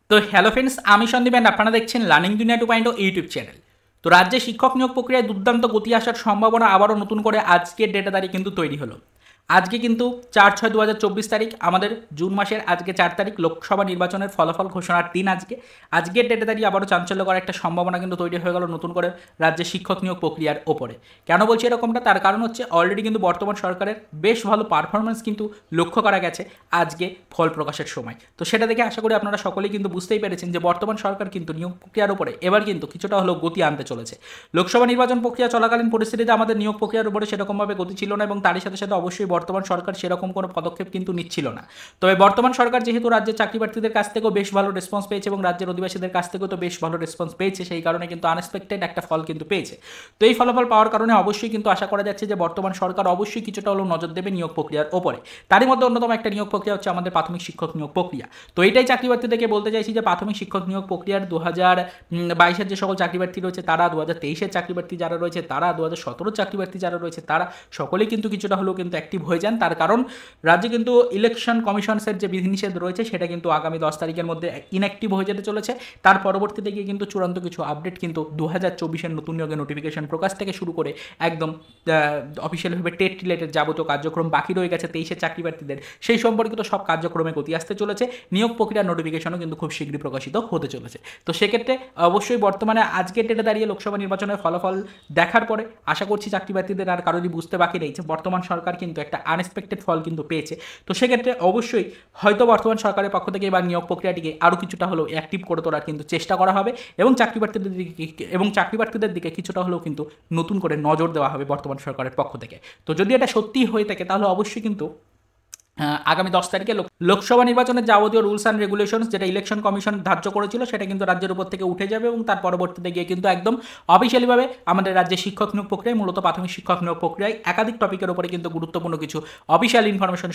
তো hello friends, আমি Sandeep and আপনারা দেখছেন লার্নিং দুনিয়া 2.0 ইউটিউব চ্যানেল। তো রাজ্যে শিক্ষক নিয়োগ প্রক্রিয়ায় দুর্দান্ত গতি আসার সম্ভাবনা আবারও নতুন করে আজকের ডেটা তারিখ কিন্তু তৈরি হলো। আজকে কিন্তু 4/6/2024 তারিখ, আমাদের জুন মাসের আজকে 4 তারিখ, লোকসভা নির্বাচনের ফলাফল ঘোষণার দিন আজকের ডেটা তারিখ আবারও চাঞ্চল্যকর একটা সম্ভাবনা কিন্তু তৈরি হয়ে গেল নতুন করে রাজ্যের শিক্ষক নিয়োগ প্রক্রিয়ার ওপরে। কেন বলছি এরকমটা? তার কারণ হচ্ছে অলরেডি কিন্তু বর্তমান সরকারের বেশ ভালো পারফরমেন্স কিন্তু লক্ষ্য করা গেছে আজকে ফল প্রকাশের সময়। তো সেটা দেখে আশা করি আপনারা সকলেই কিন্তু বুঝতেই পেরেছেন যে বর্তমান সরকার কিন্তু নিয়োগ প্রক্রিয়ার উপরে এবার কিন্তু কিছুটা হলেও গতি আনতে চলেছে। লোকসভা নির্বাচন প্রক্রিয়া চলাকালীন পরিস্থিতিতে আমাদের নিয়োগ প্রক্রিয়ার উপরে সেরকমভাবে গতি ছিল না, এবং তারই সাথে সাথে অবশ্যই বর্তমান সরকার সেরকম কোনো পদক্ষেপ কিন্তু নিচ্ছিল না। তবে বর্তমান সরকার যেহেতু রাজ্যের চাকরি প্রার্থীদের কাছ থেকেও বেশ ভালো রেসপন্স পেয়েছে এবং রাজ্যের অধিবাসীদের কাছ থেকেও তো বেশ ভালো রেসপন্স পেয়েছে, সেই কারণে কিন্তু আনএক্সপেক্টেড একটা ফল কিন্তু পেয়েছে। তো এই ফলাফল পাওয়ার কারণে অবশ্যই কিন্তু আশা করা যাচ্ছে যে বর্তমান সরকার অবশ্যই কিছুটা হলেও নজর দেবে নিয়োগ প্রক্রিয়ার ওপরে। তারই মধ্যে অন্যতম একটা নিয়োগ প্রক্রিয়া হচ্ছে আমাদের প্রাথমিক শিক্ষক নিয়োগ প্রক্রিয়া। তো এইটাই চাকরি প্রার্থীদেরকে বলতে চাইছি যে প্রাথমিক শিক্ষক নিয়োগ প্রক্রিয়ার 2022-এর যে সকল চাকরি প্রার্থী রয়েছে তারা, 2023-এর চাকরি প্রার্থী যারা রয়েছে তারা, 2017-র চাকরি প্রার্থী যারা রয়েছে তারা সকলেই কিন্তু কিছুটা হলেও কিন্তু অ্যাক্টিভ হয়ে যান। তার কারণ রাজ্যে কিন্তু ইলেকশন কমিশনসের যে বিধিনিষেধ রয়েছে সেটা কিন্তু আগামী 10 তারিখের মধ্যে ইনঅ্যাক্টিভ হয়ে যেতে চলেছে। তার পরবর্তীতে গিয়ে কিন্তু চূড়ান্ত কিছু আপডেট কিন্তু 2024-এর নতুন নিয়োগের নোটিফিকেশন প্রকাশ থেকে শুরু করে একদম অফিসিয়ালভাবে টেট রিলেটেড যাবতীয় কার্যক্রম বাকি রয়ে গেছে 23-এর চাকরি প্রার্থীদের, সেই সম্পর্কিত সব কার্যক্রমে গতি আসতে চলেছে। নিয়োগ প্রক্রিয়ার নোটিফিকেশনও কিন্তু খুব শীঘ্রই প্রকাশিত হতে চলেছে। তো সেক্ষেত্রে অবশ্যই বর্তমানে আজকের ডেটে দাঁড়িয়ে লোকসভা নির্বাচনের ফলাফল দেখার পরে আশা করছি চাকরি প্রার্থীদের আর কারোরই বুঝতে বাকি নেই যে বর্তমান সরকার কিন্তু একটা আনএক্সপেক্টেড ফল কিন্তু পেয়েছে। তো সেক্ষেত্রে অবশ্যই হয়তো বর্তমান সরকারের পক্ষ থেকে এবার নিয়োগ প্রক্রিয়াটিকে আরও কিছুটা হলেও অ্যাক্টিভ করে তোলার কিন্তু চেষ্টা করা হবে, এবং চাকরি প্রার্থীদের দিকে কিছুটা হলেও কিন্তু নতুন করে নজর দেওয়া হবে বর্তমান সরকারের পক্ষ থেকে। তো যদি এটা সত্যিই হয়ে থাকে তাহলে অবশ্যই কিন্তু আগামী 10 তারিখে লোকসভা নির্বাচনের যাবতীয় রুলস অ্যান্ড রেগুলেশনস যেটা ইলেকশন কমিশন ধার্য করেছিল সেটা কিন্তু রাজ্যের উপর থেকে উঠে যাবে, এবং তার পরবর্তীতে গিয়ে কিন্তু একদম অফিসিয়ালিভাবে আমাদের রাজ্যের শিক্ষক নিয়োগ প্রক্রিয়ায়, মূলত প্রাথমিক শিক্ষক নিয়োগ প্রক্রিয়ায় একাধিক টপিকের উপরে কিন্তু গুরুত্বপূর্ণ কিছু অফিসিয়াল ইনফরমেশন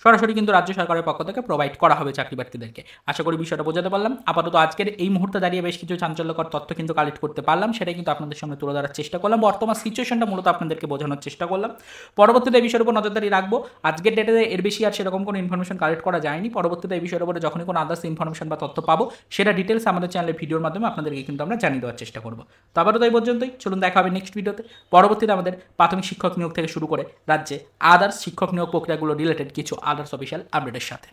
সরাসরি কিন্তু রাজ্য সরকারের পক্ষ থেকে প্রোভাইড করা হবে চাকরি প্রার্থীদেরকে। আশা করি বিষয়টা বোঝাতে পারলাম। আপাতত আজকের এই মুহূর্তে দাঁড়িয়ে বেশ কিছু চাঞ্চল্যকর তথ্য কিন্তু কালেক্ট করতে পারলাম, সেটাই কিন্তু আপনাদের সামনে তুলে ধরার চেষ্টা করলাম। বর্তমান সিচুয়েশনটা মূলত আপনাদেরকে বোঝানোর চেষ্টা করলাম। পরবর্তীতে এই বিষয়ের উপর নজরদারি রাখবো। আজকের ডেটে এর বেশি আর সেরকম কোনো ইনফরমেশন কালেক্ট করা যায়নি। পরবর্তীতে এই বিষয়ের উপরে যখনই কোনো আদার্স ইনফরমেশন বা তথ্য পাবো সেটা ডিটেলস আমাদের চ্যানেলের ভিডিওর মাধ্যমে আপনাদেরকে কিন্তু আমরা জানিয়ে দেওয়ার চেষ্টা করবো। তো আবারও এই পর্যন্তই, চলুন দেখা হবে নেক্সট ভিডিওতে। পরবর্তীতে আমাদের প্রাথমিক শিক্ষক নিয়োগ থেকে শুরু করে রাজ্যে আদার্স শিক্ষক নিয়োগ প্রক্রিয়াগুলো রিলেটেড কিছু আদার্স অফিসিয়াল আপডেটের সাথে।